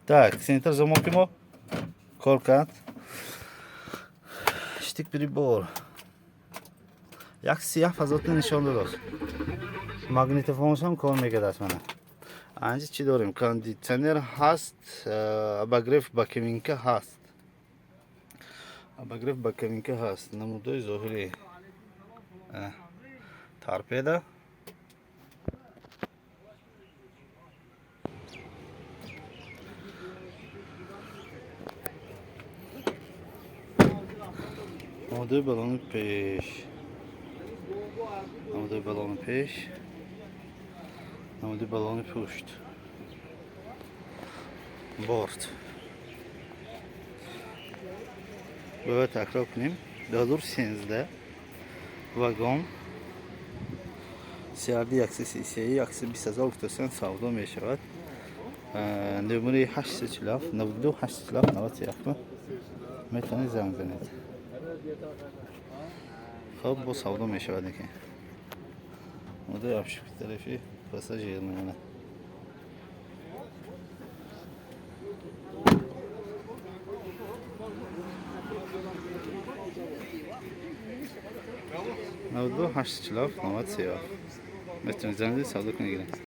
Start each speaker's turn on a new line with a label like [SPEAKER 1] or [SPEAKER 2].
[SPEAKER 1] Так, центр замок мо. Колкат. Штик прибор. Як сиях фазотни нишон дод. Магнитофонш ҳам кор мекард мана. Анҷа чӣ дорем? Кондитсионер ҳаст, обогрев ба кабинка ҳаст. Обогрев ба кабинка ҳаст. Намудои зоҳирӣ. Торпеда. Намудои балони пеш. Намудои балони пеш. Намудои балони пушт. Борт. Бояд такрор кунем. 2013 вагон CRD 133 120,000 гуфтасан савдо мешавад. Номери 847 92 847 91 метавонед занг занед. خب با سودا میشود که مدل افشک طرفی پاساژیر میمونه. نود و هشت چلاف نواد سیاه. میتونید زنگ سودا کنید.